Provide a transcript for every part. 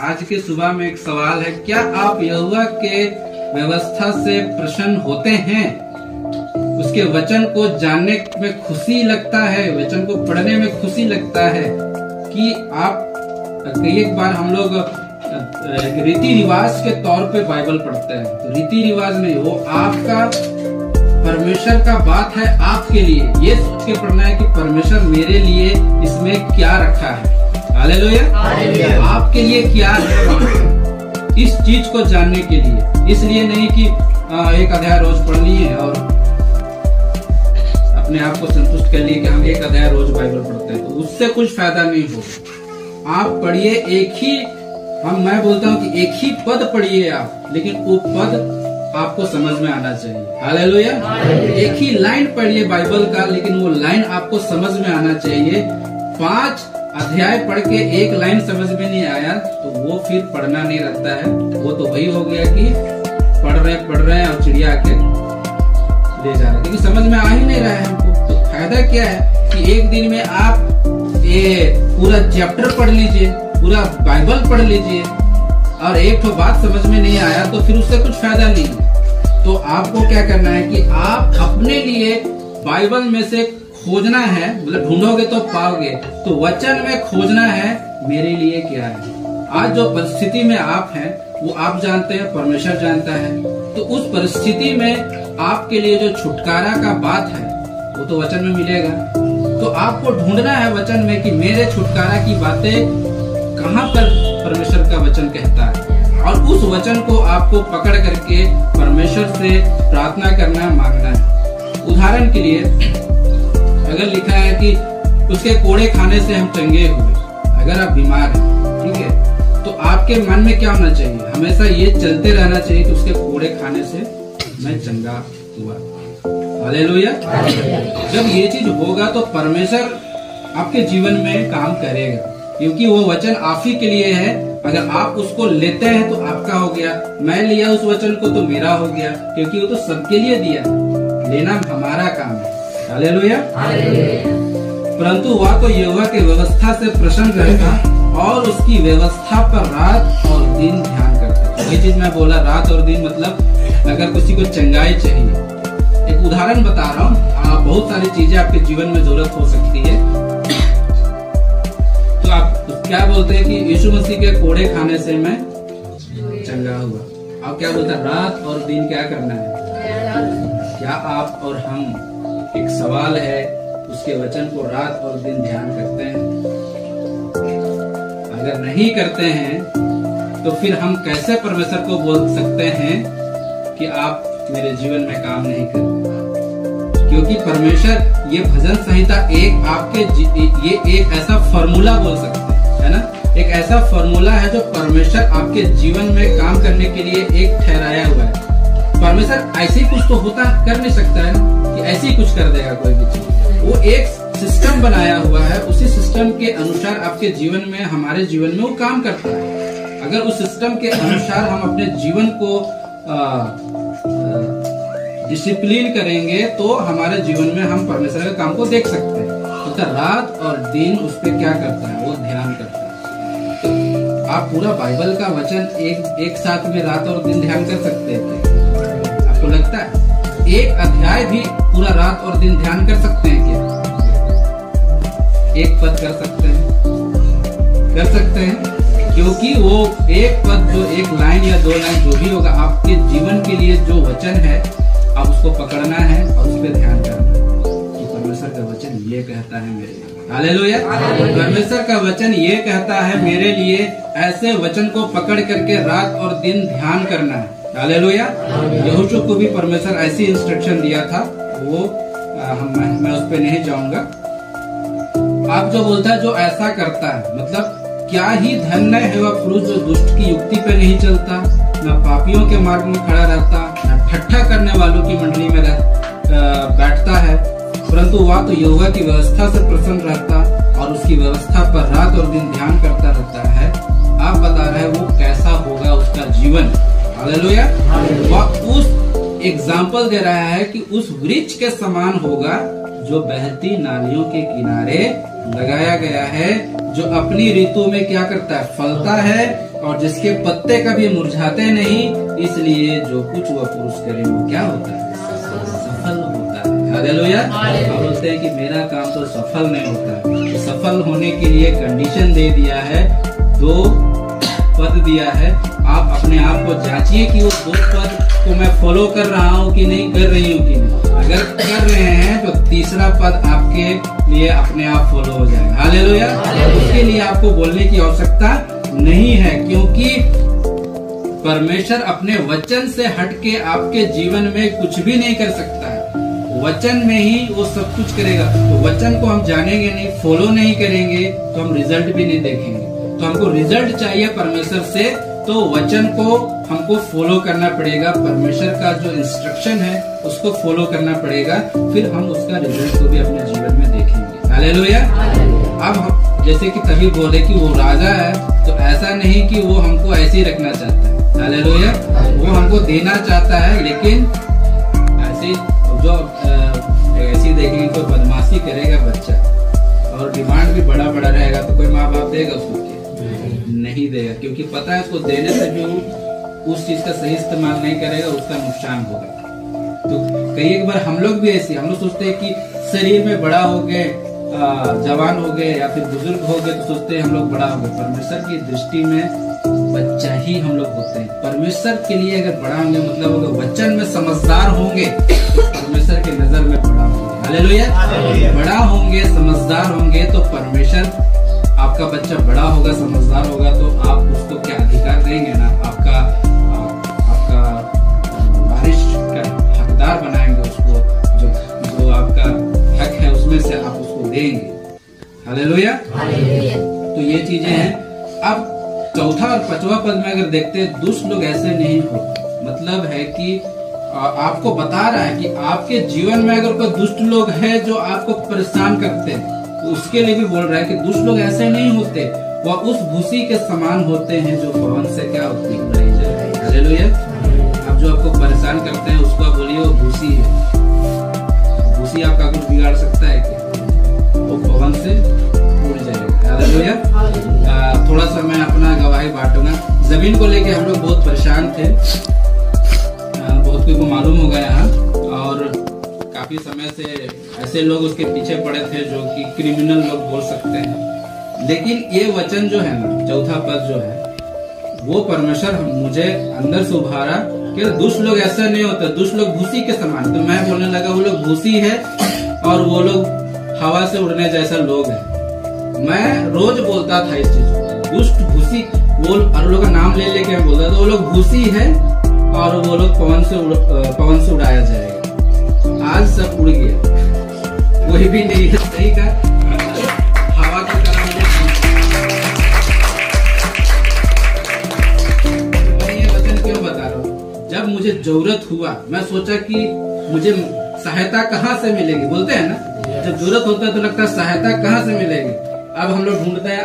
आज के सुबह में एक सवाल है, क्या आप यहोवा के व्यवस्था से प्रसन्न होते हैं? उसके वचन को जानने में खुशी लगता है, वचन को पढ़ने में खुशी लगता है कि आप कई एक बार हम लोग रीति रिवाज के तौर पे बाइबल पढ़ते हैं, तो रीति रिवाज नहीं, वो आपका परमेश्वर का बात है आपके लिए। ये सोच के पढ़ना है कि परमेश्वर मेरे लिए इसमें क्या रखा है। हालेलुया। आपके लिए क्या है इस चीज को जानने के लिए, इसलिए नहीं कि एक अध्याय रोज पढ़ लिए और अपने आप को संतुष्ट कर लिए कि हम एक अध्याय रोज बाइबल पढ़ते हैं, तो उससे कुछ फायदा नहीं होगा। आप पढ़िए एक ही, मैं बोलता हूँ कि एक ही पद पढ़िए आप, लेकिन वो पद आपको समझ में आना चाहिए। हालेलुया। एक ही लाइन पढ़िए बाइबल का, लेकिन वो लाइन आपको समझ में आना चाहिए। 5 अध्याय पढ़ के एक लाइन समझ में नहीं आया तो वो फिर पढ़ना नहीं रहता है, वो तो वही हो गया कि पढ़ रहे हैं और चिड़िया के ले जा रहे हैं, क्योंकि समझ में आ ही नहीं रहा है हमको। तो फायदा क्या है कि एक दिन में आप ये पूरा चैप्टर पढ़ लीजिए, पूरा बाइबल पढ़ लीजिए और एक तो बात समझ में नहीं आया तो फिर उससे कुछ फायदा नहीं है। तो आपको क्या करना है कि आप अपने लिए बाइबल में से खोजना है, मतलब ढूंढोगे तो पाओगे, तो वचन में खोजना है मेरे लिए क्या है। आज जो परिस्थिति में आप हैं वो आप जानते हैं, परमेश्वर जानता है, तो उस परिस्थिति में आपके लिए जो छुटकारा का बात है वो तो वचन में मिलेगा। तो आपको ढूंढना है वचन में कि मेरे छुटकारा की बातें कहाँ पर परमेश्वर का वचन कहता है, और उस वचन को आपको पकड़ करके परमेश्वर से प्रार्थना करना, मांगना है। उदाहरण के लिए अगर लिखा है कि उसके कोड़े खाने से हम चंगे हुए, अगर आप बीमार हैं, ठीक है, तो आपके मन में क्या होना चाहिए? हमेशा ये चलते रहना चाहिए कि उसके कोड़े खाने से मैं चंगा हुआ। हालेलुया। जब ये चीज होगा तो परमेश्वर आपके जीवन में काम करेगा, क्योंकि वो वचन आप ही के लिए है। अगर आप उसको लेते हैं तो आपका हो गया, मैं लिया उस वचन को तो मेरा हो गया, क्योंकि वो तो सबके लिए दिया, लेना हमारा काम है। हालेलुया। परंतु वह तो यहोवा के व्यवस्था से प्रसन्न रहेगा और उसकी व्यवस्था पर रात और दिन ध्यान करता है। ये चीज मैं बोला, रात और दिन मतलब अगर किसी को चंगाई चाहिए, एक उदाहरण बता रहा हूँ, बहुत सारी चीजें आपके जीवन में जरूरत हो सकती है, तो आप क्या बोलते हैं कि यीशु मसीह के कोड़े खाने से मैं चंगा हुआ। आप क्या बोलते हैं? रात और दिन क्या करना है? क्या आप और हम, एक सवाल है, उसके वचन को रात और दिन ध्यान करते हैं? अगर नहीं करते हैं तो फिर हम कैसे परमेश्वर को बोल सकते हैं कि आप मेरे जीवन में काम नहीं करते? क्योंकि परमेश्वर, ये भजन संहिता एक आपके ये एक ऐसा फॉर्मूला बोल सकते है ना, एक ऐसा फॉर्मूला है जो परमेश्वर आपके जीवन में काम करने के लिए एक ठहराया हुआ है। परमेश्वर ऐसे ही कुछ तो होता कर नहीं सकता है कि ऐसे ही कुछ कर देगा कोई भी चीज। वो एक सिस्टम बनाया हुआ है, उसी सिस्टम के अनुसार आपके जीवन में, हमारे जीवन में वो काम करता है। अगर उस सिस्टम के अनुसार हम अपने जीवन को डिसिप्लिन करेंगे तो हमारे जीवन में हम परमेश्वर के काम को देख सकते हैं। तो रात और दिन उस पर क्या करता है? वो ध्यान करता है। तो आप पूरा बाइबल का वचन एक साथ में रात और दिन ध्यान कर सकते हैं? आपको लगता है एक अध्याय भी पूरा रात और दिन ध्यान कर सकते हैं क्या? एक पद कर सकते हैं? कर सकते हैं, क्योंकि वो एक पद, जो एक लाइन या 2 लाइन जो भी होगा, आपके जीवन के लिए जो वचन है, आप उसको पकड़ना है और उस पर ध्यान करना है कि परमेश्वर का वचन ये कहता है मेरे लिए। हालेलुया। परमेश्वर का वचन ये कहता है मेरे लिए, ऐसे वचन को पकड़ करके रात और दिन ध्यान करना है। हालेलुया। यहोशू को भी परमेश्वर ऐसी इंस्ट्रक्शन दिया था, वो मैं उस पर नहीं जाऊंगा। आप जो बोलता है जो ऐसा करता है, मतलब क्या ही धन्य है वह पुरुष जो दुष्ट की युक्ति पे नहीं चलता, न पापियों के मार्ग में खड़ा रहता, न ठट्ठा करने वालों की मंडली में बैठता है, परंतु वह तो यहोवा की व्यवस्था से प्रसन्न रहता और उसकी व्यवस्था पर रात और दिन ध्यान करता रहता है। आप बता रहे हैं वो कैसा होगा उसका जीवन। हालेलुया। वह उस एग्जाम्पल दे रहा है कि उस वृक्ष के समान होगा जो बहती नालियों के किनारे लगाया गया है, जो अपनी ऋतु में क्या करता है? फलता है, और जिसके पत्ते कभी मुरझाते नहीं, इसलिए जो कुछ वह पुरुष करे वो क्या होता है, सफल होता है। हालेलुया। और बोलते हैं कि मेरा काम तो सफल नहीं होता है। तो सफल होने के लिए कंडीशन दे दिया है, 2 पद दिया है। आप अपने आप को जांचिए कि उस 2 पद को मैं फॉलो कर रहा हूँ कि नहीं, कर रही हूँ कि नहीं। अगर कर रहे हैं तो तीसरा पद आपके लिए अपने आप फॉलो हो जाएगा। हालेलुया। उसके लिए आपको बोलने की आवश्यकता नहीं है, क्योंकि परमेश्वर अपने वचन से हटके आपके जीवन में कुछ भी नहीं कर सकता है। वचन में ही वो सब कुछ करेगा। तो वचन को हम जानेंगे नहीं, फॉलो नहीं करेंगे, तो हम रिजल्ट भी नहीं देखेंगे। तो हमको रिजल्ट चाहिए परमेश्वर से, तो वचन को हमको फॉलो करना पड़ेगा। परमेश्वर का जो इंस्ट्रक्शन है उसको फॉलो करना पड़ेगा, फिर हम उसका रिजल्ट को भी अपने जीवन में देखेंगे। हालेलुया। अब हम जैसे कि तभी बोले कि वो राजा है, तो ऐसा नहीं कि वो हमको ऐसे ही रखना चाहता है। हालेलुया। वो हमको देना चाहता है, लेकिन ऐसे जो ऐसी देखेंगे कोई बदमाशी करेगा बच्चा और डिमांड भी बड़ा बड़ा रहेगा, तो कोई माँ बाप देगा उसको? नहीं देगा, क्योंकि पता है उसको देने से भी उस चीज का सही इस्तेमाल नहीं करेगा, उसका नुकसान होगा। तो कई एक बार हम लोग भी ऐसे, हम लोग सोचते हैं कि शरीर में बड़ा हो गए, जवान हो गए या फिर बुजुर्ग हो गए, तो सोचते हैं हम लोग बड़ा हो गए। परमेश्वर की दृष्टि में बच्चा ही हम लोग होते हैं। परमेश्वर के लिए अगर बड़ा होंगे मतलब होगा वचन में समझदार होंगे, तो परमेश्वर की नजर में बड़ा होंगे। हालेलुया। बड़ा होंगे, समझदार होंगे, तो परमेश्वर, आपका बच्चा बड़ा होगा, समझदार होगा, तो आप उसको क्या अधिकार देंगे ना, आपका वारिस का हकदार बनाएंगे उसको, जो आपका हक है उसमें से आप उसको देंगे। हालेलुया। तो ये चीजें हैं। अब चौथा और 5वां पद में अगर देखते हैं, दुष्ट लोग ऐसे नहीं होते, मतलब है कि आपको बता रहा है कि आपके जीवन में अगर कोई दुष्ट लोग है जो आपको परेशान करते हैं, तो उसके लिए भी बोल रहा है कि दुष्ट लोग ऐसे नहीं होते, वह उस भूसी के समान होते हैं जो पवन से क्या होती है, उड़ाई जाती है। हालेलुया। अब जो आपको परेशान करते हैं उसको आप बोलिए वो भूसी है। भूसी आपका कुछ बिगाड़ सकता है क्या? वो पवन से उड़ जाएगा। हालेलुया। थोड़ा सा मैं अपना गवाही बांटूंगा। जमीन को लेके हम लोग बहुत परेशान थे, बहुत कोई को मालूम होगा यहाँ, और काफी समय से ऐसे लोग उसके पीछे पड़े थे जो कि क्रिमिनल लोग बोल सकते हैं। लेकिन ये वचन जो है ना, चौथा पद जो है, वो परमेश्वर मुझे अंदर से उभारा कि दुष्ट लोग ऐसा नहीं होता, दुष्ट लोग भूसी के समान। तो मैं बोलने लगा वो लोग भूसी है और वो लोग हवा से उड़ने जैसा लोग है। मैं रोज बोलता था इस चीज को, दुष्ट भूसी, वो और लोग का नाम ले लेके मैं बोलता था वो लोग भूसी है और वो लोग पवन से उड़ाया जाएगा। आज सब उड़ गया, कोई भी नहीं है। सही का हवा की तरह मैं ये वचन क्यों बता रहा हूँ? जब मुझे जरूरत हुआ, मैं सोचा कि मुझे सहायता कहाँ से मिलेगी। बोलते हैं ना, जब जरूरत होता है तो लगता है सहायता कहाँ से मिलेगी। अब हम लोग ढूंढते हैं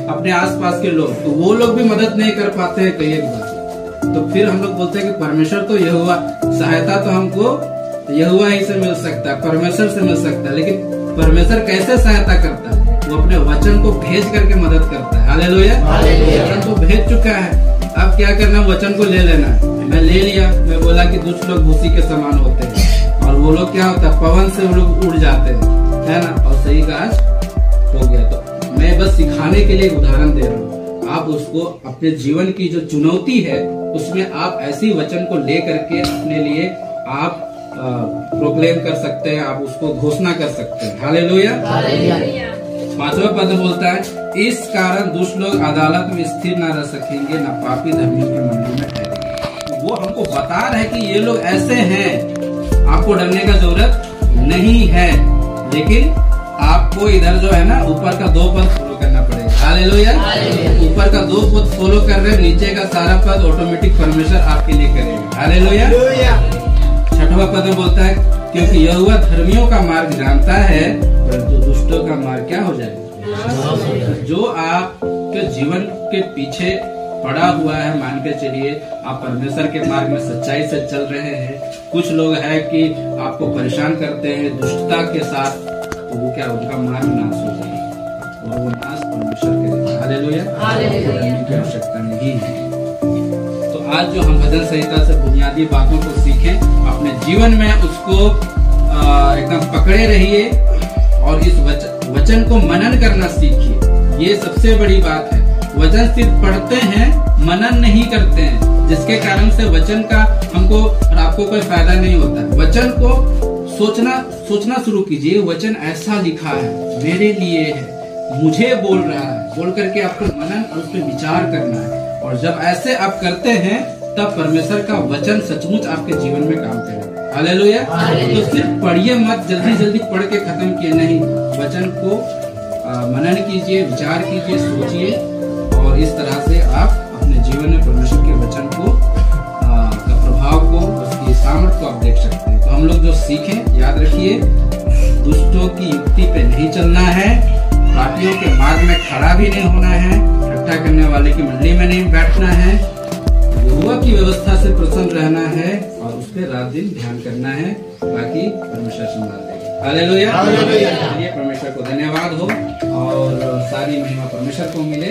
अपने आसपास के लोग, तो वो लोग भी मदद नहीं कर पाते हैं कई एक बार। तो फिर हम लोग बोलते हैं कि परमेश्वर तो यहोवा, सहायता तो हमको यहोवा ही से मिल सकता है, परमेश्वर से मिल सकता है। लेकिन परमेश्वर कैसे सहायता करता है? वो अपने वचन को भेज करके मदद करता है। हालेलुया। वचन को भेज चुका है, अब क्या करना, वचन को ले लेना है। मैं ले लिया, मैं बोला कि दुष्ट लोग भूसी के समान होते हैं और वो लोग क्या होता है, पवन से वो लोग उड़ जाते हैं, है ना। और सही का आज हो गया। तो मैं बस सिखाने के लिए उदाहरण दे रहा हूँ। आप उसको अपने जीवन की जो चुनौती है उसमें आप ऐसी वचन को ले करके अपने लिए आप प्रोक्लेम कर सकते हैं, आप उसको घोषणा कर सकते हैं। हालेलुया। 5वां पद बोलता है, इस कारण दुष्ट लोग अदालत में स्थिर न रह सकेंगे, न पापी धर्मियों की मंडली में ठहरेंगे। वो हमको बता रहे हैं कि ये लोग ऐसे हैं, आपको डरने का जरूरत नहीं है। लेकिन आपको इधर जो है ना, ऊपर का 2 पद फॉलो करना पड़ेगा। हालेलुया। ऊपर का 2 पद फॉलो कर रहे, नीचे का सारा पद ऑटोमेटिक परमेश्वर आपके लिए करेगा। हालेलुया। 6वां पद में बोलता है, क्योंकि यहोवा धर्मियों का मार्ग जानता है, परंतु दुष्टों का मार्ग क्या हो जाएगा। जो आपके जीवन के पीछे पड़ा हुआ है, मान के चलिए आप परमेश्वर के मार्ग में सच्चाई से चल रहे हैं। कुछ लोग हैं कि आपको परेशान करते हैं दुष्टता के साथ, तो वो क्या, उनका मार्ग नाश हो जाएगा और वो नाश परमेश्वर के हालेलुया, डरने की आवश्यकता नहीं है। तो आज जो हम भजन संहिता से बुनियादी बातों को सीखें, अपने जीवन में उसको एकदम पकड़े रहिए और इस वचन को मनन करना सीखिए। ये सबसे बड़ी बात है। वचन सिर्फ पढ़ते हैं, मनन नहीं करते हैं, जिसके कारण से वचन का हमको और आपको कोई फायदा नहीं होता है। वचन को सोचना शुरू कीजिए। वचन ऐसा लिखा है, मेरे लिए है, मुझे बोल रहा है, बोल करके आपको मनन और उस पर विचार करना है। और जब ऐसे आप करते हैं तब परमेश्वर का वचन सचमुच आपके जीवन में काम करेगा। हालेलुया। तो सिर्फ पढ़िए मत, जल्दी जल्दी पढ़ के खत्म किए नहीं। वचन को मनन कीजिए, विचार कीजिए, सोचिए और इस तरह से आप अपने जीवन में परमेश्वर के वचन को का प्रभाव को, उसकी सामर्थ्य को आप देख सकते हैं। तो हम लोग जो सीखें, याद रखिए, दुष्टों की युक्ति पे नहीं चलना है, पापियों के मार्ग में खड़ा भी नहीं होना है, इकट्ठा करने वाले की मंडली में नहीं बैठना है, यहोवा की व्यवस्था से प्रसन्न रहना है और उस पर रात दिन ध्यान करना है। बाकी परमेश्वर संभाल देगा। हालेलुया। परमेश्वर को धन्यवाद हो और सारी महिमा परमेश्वर को मिले।